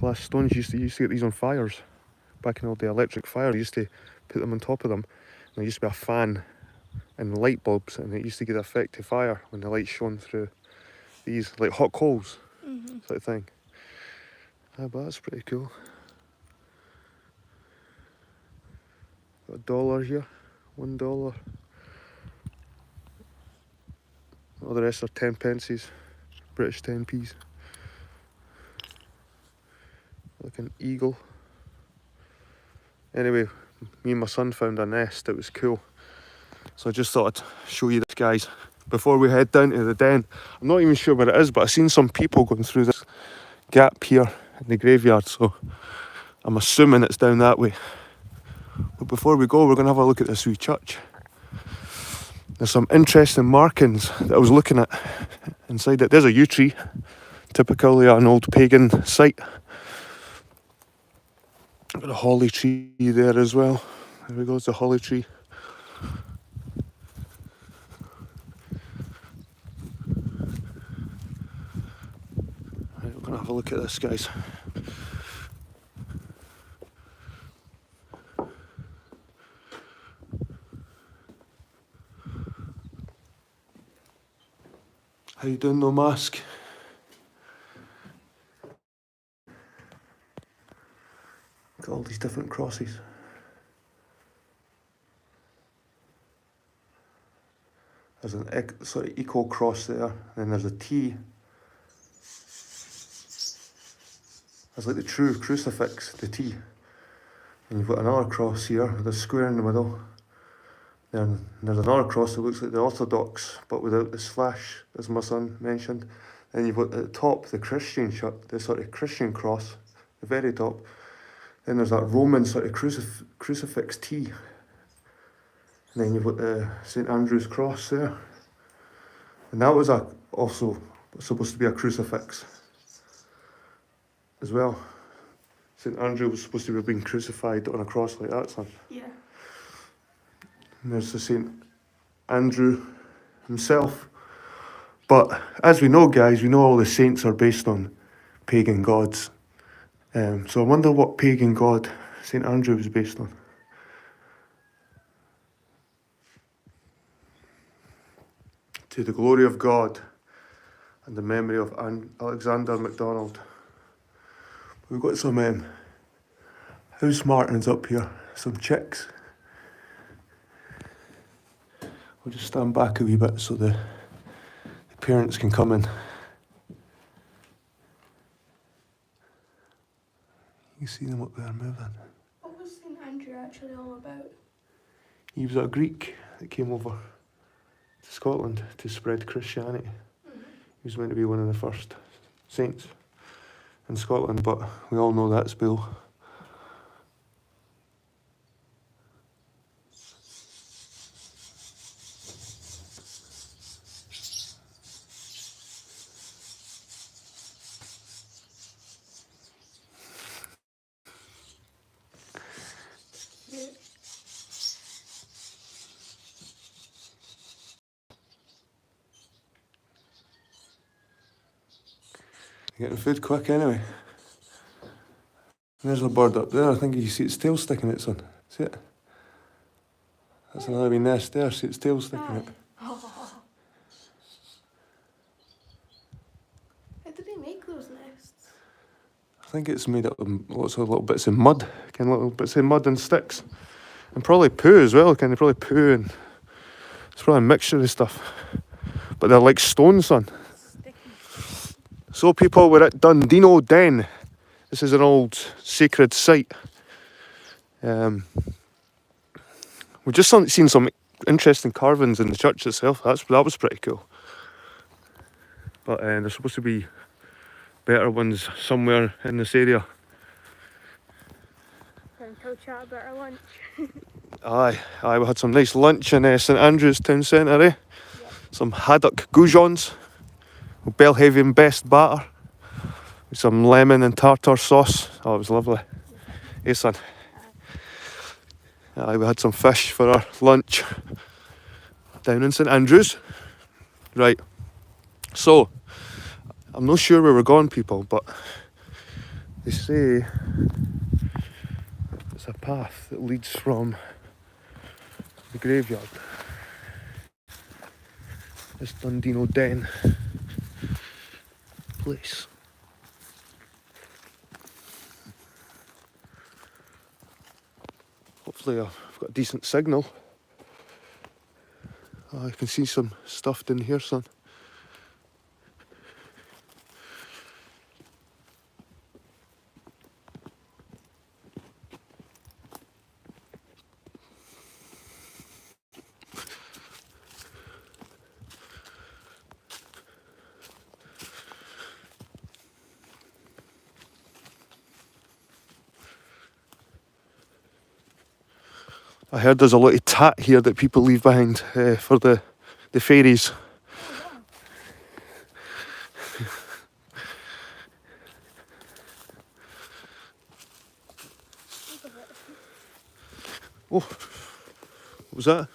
glass stones. You used to get these on fires. Back in all the electric fire, you used to put them on top of them. And there used to be a fan and light bulbs, and it used to give the effect of fire when the light shone through these, like hot coals, sort of thing. But that's pretty cool. Got $1 here, $1. All the rest are 10 pences, British 10p's. Like an eagle. Anyway, me and my son found a nest. It was cool. So I just thought I'd show you this, guys, before we head down to the den. I'm not even sure where it is, but I've seen some people going through this gap here in the graveyard, so I'm assuming it's down that way. But before we go, we're going to have a look at this wee church. There's some interesting markings that I was looking at inside it. There's a yew tree, typically an old pagan site. Got a holly tree there as well. There we go, it's a holly tree. Right, we're going to have a look at this, guys. How you doing, no mask? Got all these different crosses. There's an eco cross there, and then there's a T. That's like the true crucifix, the T. And you've got another cross here with a square in the middle. Then there's another cross that looks like the Orthodox, but without the slash, as my son mentioned. Then you've got at the top the Christian the sort of Christian cross, the very top. Then there's that Roman sort of crucifix T. And then you've got the St Andrew's cross there. And that was also supposed to be a crucifix as well. St Andrew was supposed to have been crucified on a cross like that, son. Yeah. And there's the St Andrew himself. But as we know, guys, we know all the saints are based on pagan gods. So I wonder what pagan god St Andrew was based on. To the glory of God and the memory of Alexander MacDonald. We've got some house martins up here, some chicks. We'll just stand back a wee bit so the parents can come in. You see them up there moving. What was St Andrew actually all about? He was a Greek that came over to Scotland to spread Christianity. He was meant to be one of the first saints in Scotland, but we all know that's bull. Getting food quick anyway. And there's a bird up there. I think you see its tail sticking out, son. See it? That's another wee nest there. See its tail sticking out. How did they make those nests? I think it's made up of lots of little bits of mud. Kind of little bits of mud and sticks. And probably poo as well. Kind of probably poo and it's probably a mixture of stuff. But they're like stones, son. So people, we're at Dunino Den. This is an old sacred site. We've just seen some interesting carvings in the church itself. That was pretty cool. But there's supposed to be better ones somewhere in this area. Until chat about our lunch. Aye, we had some nice lunch in St Andrew's town centre, Yep. Some haddock goujons. Belhaven best batter with some lemon and tartar sauce. Oh, it was lovely. Hey, son. We had some fish for our lunch down in St Andrews. Right. So, I'm not sure where we're going, people, but They say it's a path that leads from the graveyard. This Dunino Den place. Hopefully I've got a decent signal. Oh, I can see some stuff in here, son. I heard there's a lot of tat here that people leave behind for the fairies. Oh, what was that?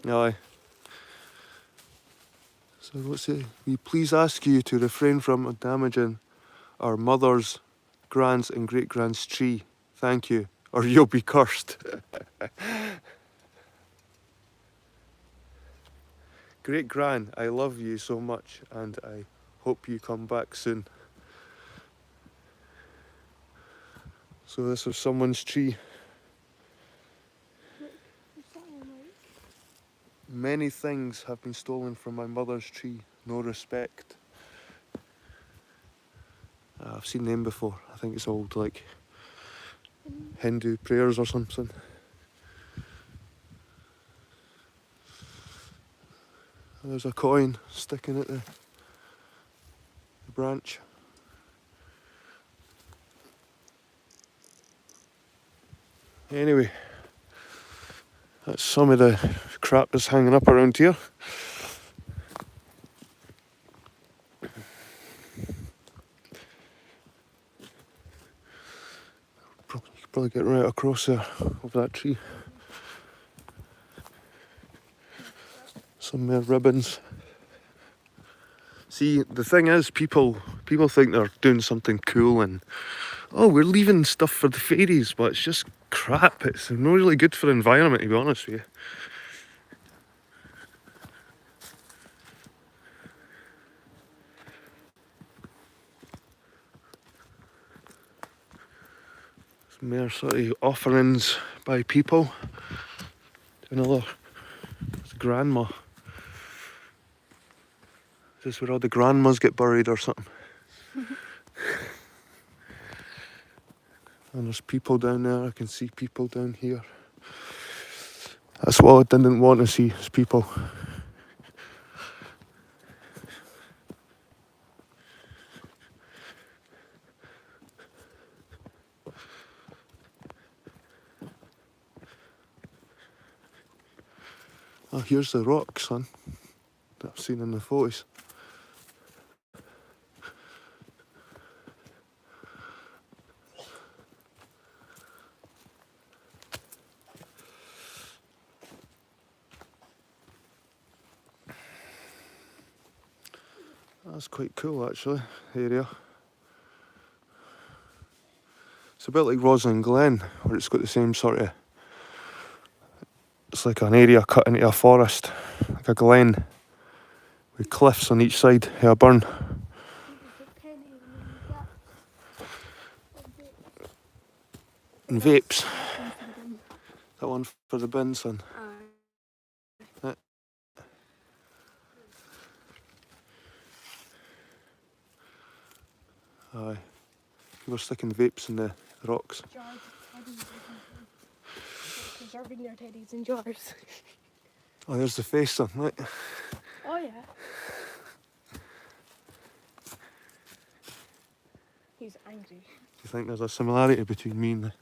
Aye. So what's it? We please ask you to refrain from damaging our mother's, grand's and great-grand's tree. Thank you, or you'll be cursed. Great-gran, I love you so much and I hope you come back soon. So this was someone's tree. Many things have been stolen from my mother's tree. No respect. I've seen them before. I think it's old like Hindu prayers or something. There's a coin sticking at the branch. Anyway, that's some of the crap that's hanging up around here. You could probably get right across there of that tree. Some ribbons. See, the thing is, people think they're doing something cool and, oh, we're leaving stuff for the fairies, but it's just crap. It's not really good for the environment, to be honest with you. Some more sort of offerings by people to another grandma. Is this where all the grandmas get buried or something? And there's people down there. I can see people down here. That's what I didn't want to see, is people. Oh, here's the rock, son, that I've seen in the photos. That's quite cool, actually, the area. It's a bit like Roslyn Glen, where it's got the same sort of... It's like an area cut into a forest, like a glen, with cliffs on each side of a burn. And vapes. That one for the bin, son. Aye. People are sticking vapes in the rocks. Preserving their teddies in jars. Oh, there's the face, son, right? Oh yeah. He's angry. Do you think there's a similarity between me and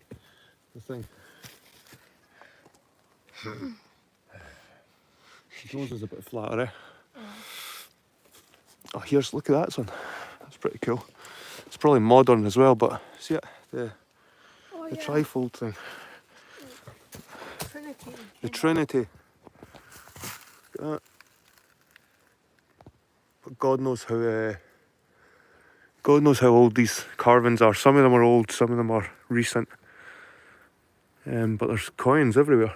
the thing? His nose is a bit flatter, eh? Oh, look at that, son. That's pretty cool. It's probably modern as well, but see it? The trifold thing. Trinity. The Trinity. Look at that. But God knows how God knows how old these carvings are. Some of them are old, some of them are recent. But there's coins everywhere.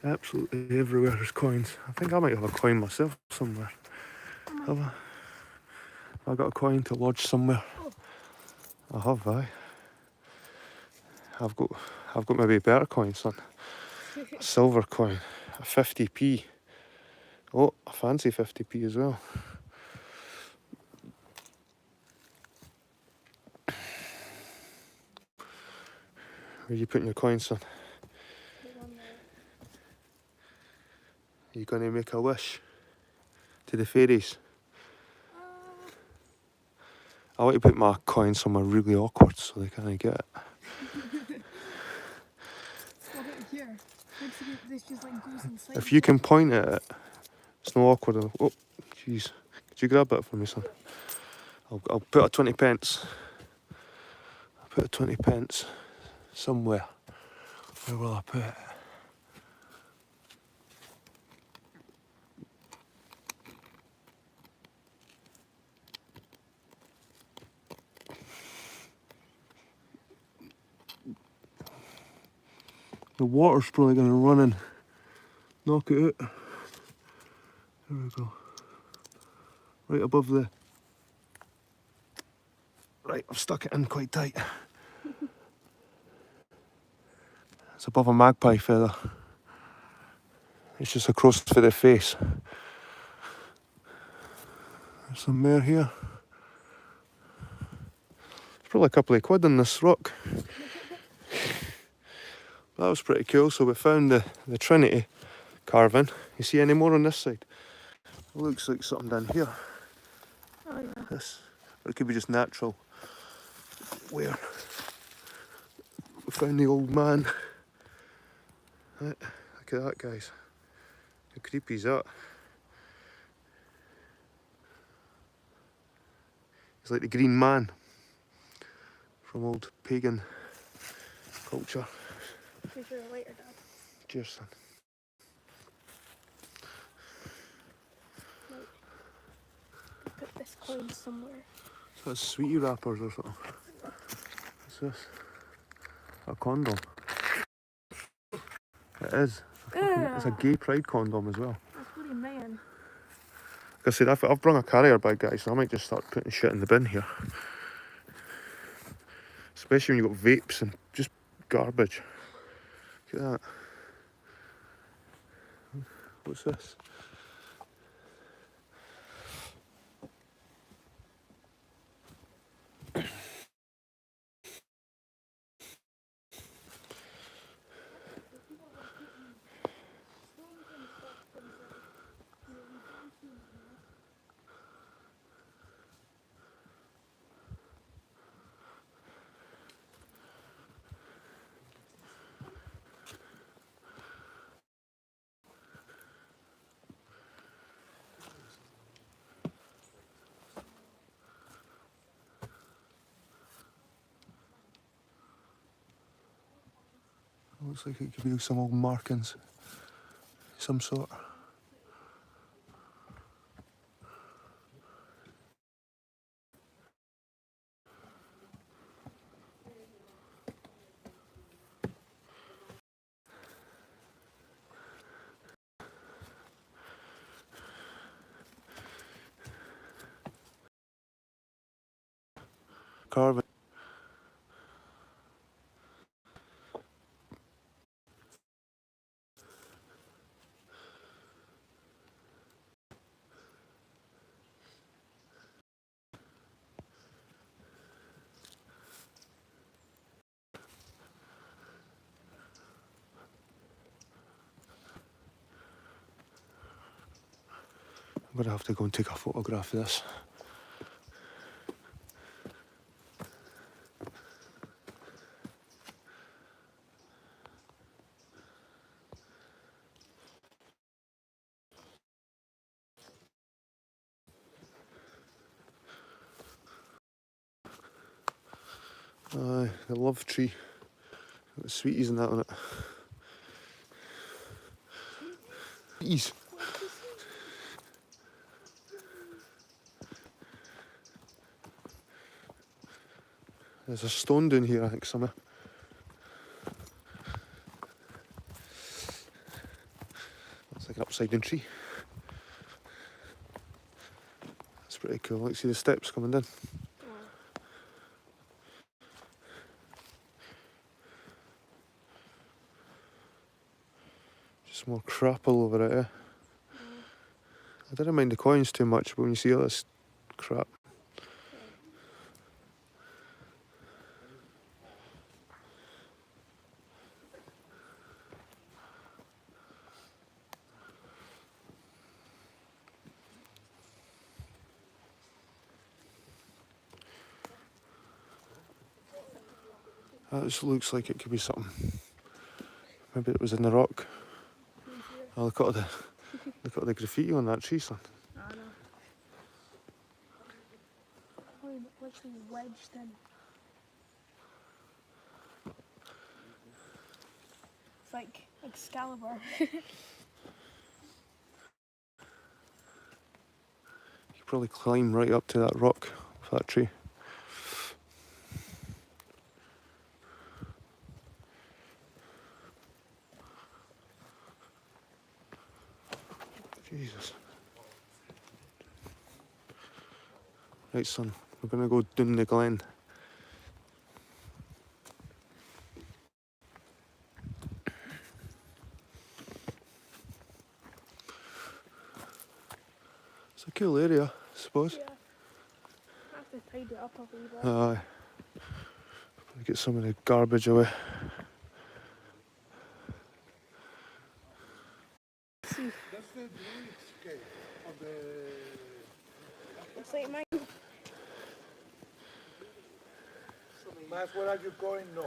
Absolutely everywhere there's coins. I think I might have a coin myself somewhere. Have I got a coin to lodge somewhere? I have, aye. I've got maybe a better coin, son. A silver coin. A 50p. Oh, I fancy 50p as well. Where are you putting your coins, son? Are you going to make a wish to the fairies? I want to put my coin somewhere really awkward so they can't get it. What about here? This just like goes inside. If you can point at it, it's no awkward enough. Oh, jeez. Could you grab it for me, son? I'll put a 20 pence. I'll put a 20 pence somewhere. Where will I put it? The water's probably going to run and knock it out. There we go. Right above the... Right, I've stuck it in quite tight. It's above a magpie feather. It's just across for the face. There's some more here. There's probably a couple of quid in this rock. That was pretty cool. So we found the Trinity carving. You see any more on this side? It looks like something down here. Oh yeah. This, or it could be just natural. Where we found the old man. Right, look at that, guys. How creepy is that? He's like the green man from old pagan culture. Here's your later, Dad. Cheers, son. Put this coin somewhere. So that's sweetie wrappers or something. What's this? A condom. It is. It's a gay pride condom as well. That's bloody man. Like I said, I've brought a carrier bag, guys, so I might just start putting shit in the bin here. Especially when you've got vapes and just garbage. Look at that. What's this? Looks like it could be some old markings. Some sort. Carving. I'm gonna have to go and take a photograph of this. Aye, the love tree. Got sweeties and that on it. Sweeties. There's a stone down here, I think, somewhere. Looks like an upside down tree. That's pretty cool. Like, see the steps coming down. Just more crap all over it, eh? I didn't mind the coins too much, but when you see all this crap. That just looks like it could be something. Maybe it was in the rock. Oh, look at the graffiti on that tree, son. I know. Oh, literally wedged in. It's like Excalibur. You could probably climb right up to that rock with that tree. Jesus. Right, son, we're gonna go down the glen. It's a cool area, I suppose. Yeah. I have to tidy it up a wee bit. Aye. Get some of the garbage away. See. That's the Druid scale of the... It's like mine. Matt, where are you going? No.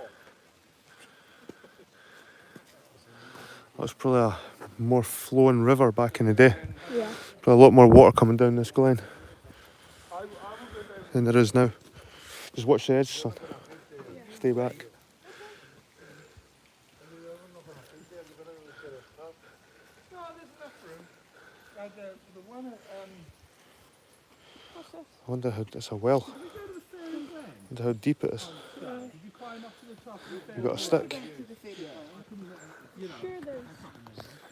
That was probably a more flowing river back in the day. Yeah. Probably a lot more water coming down this glen than there is now. Just watch the edge, son. Stay back. No, there's enough room. The one at... What's this? I wonder how it's a well. Did we go to the fairy lane? I wonder how deep it is. Did you climb up to the top of the fairy You got a stick? Sure there's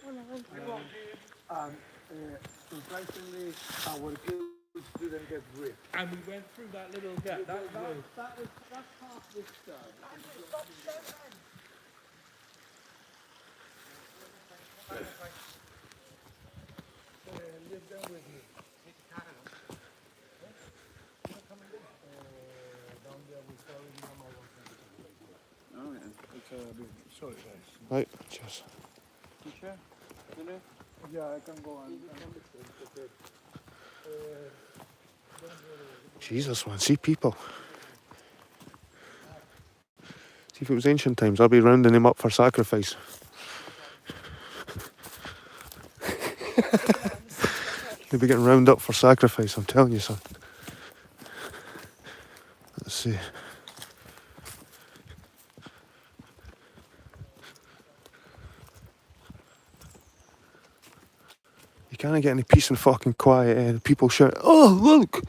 one of them. Surprisingly, our kids didn't get ripped. And we went through that little gap. That's half this side. Live down with me. Down there we saw it on our Oh, yeah. It's a bit... Sorry, guys. Right, cheers. Teacher? Yeah, I can go on. Jesus, man, see people. See, if it was ancient times, I'd be rounding him up for sacrifice. They'd be getting round up for sacrifice, I'm telling you, son. Let's see. You can't get any peace and fucking quiet, and people shout, "Oh, look!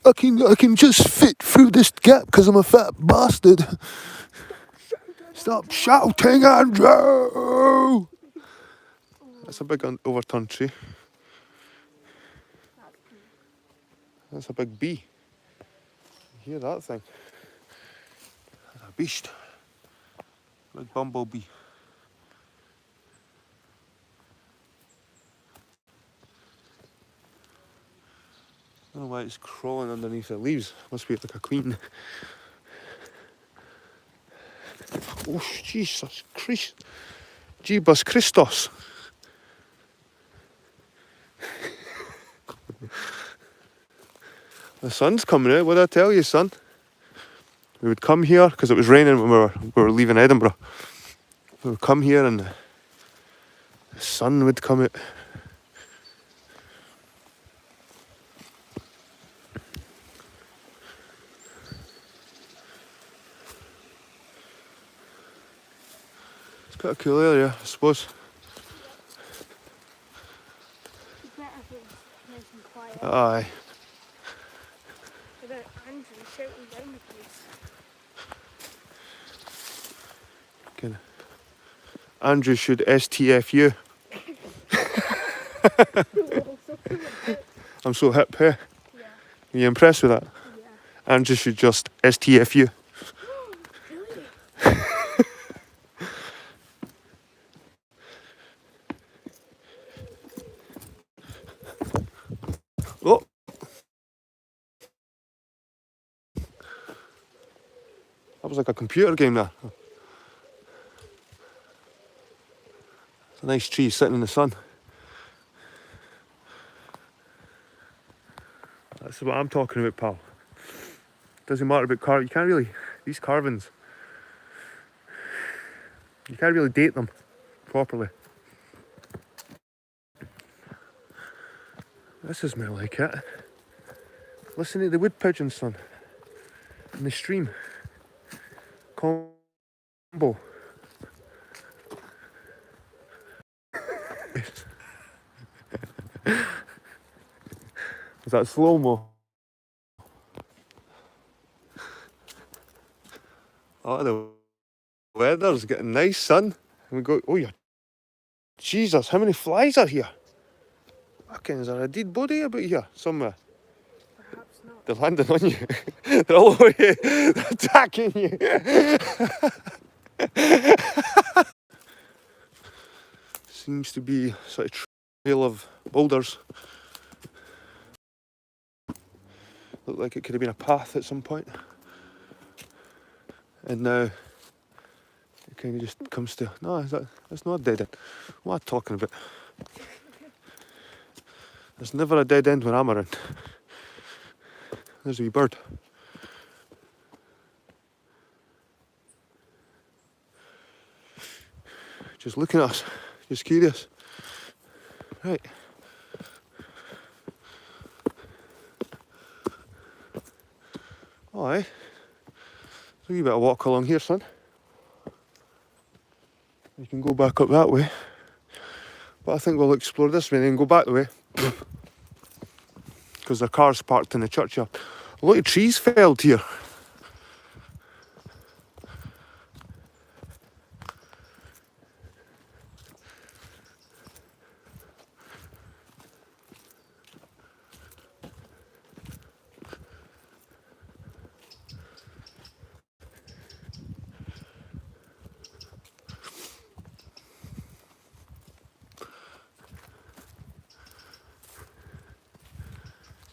I can just fit through this gap because I'm a fat bastard." Stop shouting, Andrew! That's a big overturned tree. That's a big bee. You hear that thing? That's a beast. Big bumblebee. I don't know why it's crawling underneath the leaves. Must be like a queen. Oh, Jesus Christ. Jeebus Christos. The sun's coming out. What did I tell you, son? We would come here because it was raining when we were leaving Edinburgh. We would come here and the sun would come out. It's quite a cool area, I suppose. It's better if it was nice and quiet. Aye. Without Andrew shouting down the place. Can Andrew should STFU. I'm so hip, hey? Yeah. Are you impressed with that? Yeah. Andrew should just STFU. Really? Oh! That was like a computer game there. It's a nice tree sitting in the sun. That's what I'm talking about, pal. Doesn't matter about you can't really, these carvings, you can't really date them properly. This is more like it. Listen to the wood pigeons, son. In the stream. Combo. Is that slow-mo? Oh, the weather's getting nice, son. And we go, oh yeah. Jesus, how many flies are here? Fucking, is there a dead body about here somewhere? Perhaps not. They're landing on you. They're all over you. They're attacking you. Seems to be sort of trail of boulders. Looked like it could have been a path at some point. And now it kind of just comes to, no, that's not a dead end. What am I talking about? There's never a dead end when I'm around. There's a wee bird. Just looking at us, just curious. Right. Oh, aye. There's a wee bit of walk along here, son. You can go back up that way. But I think we'll explore this way and then go back the way. Because the car's parked in the churchyard. A lot of trees felled here.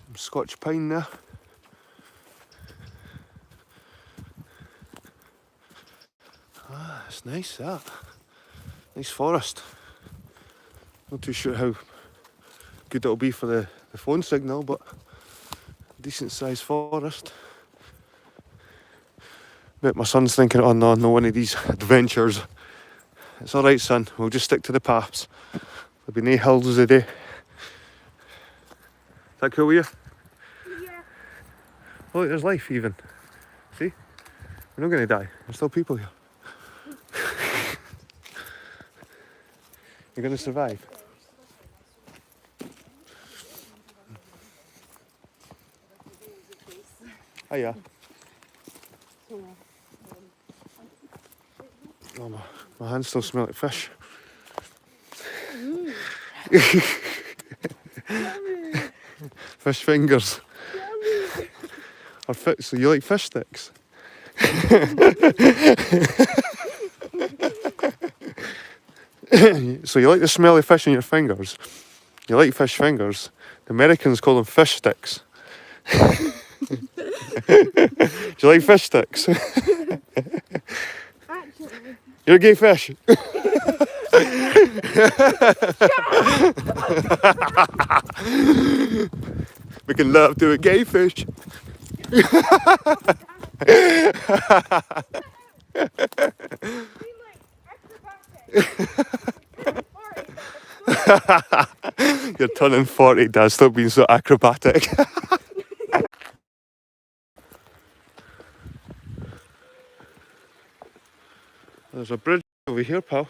Some Scotch pine there. Ah, it's nice that. Nice forest. Not too sure how good it'll be for the phone signal, but decent sized forest. But my son's thinking, oh no, no one of these adventures. It's alright, son, we'll just stick to the paths. There'll be no hills a day. Is that cool with you? Yeah. Oh, look, there's life even. See? We're not going to die. There's still people here. You're going to survive. Oh yeah. Oh, my hands still smell like fish. Fish fingers. Or so you like fish sticks? So you like the smell of fish in your fingers? You like fish fingers? The Americans call them fish sticks. Do you like fish sticks? Actually. You're a gay fish. We can love to a gay fish. You're turning 40, Dad. Stop being so acrobatic. There's a bridge over here, pal.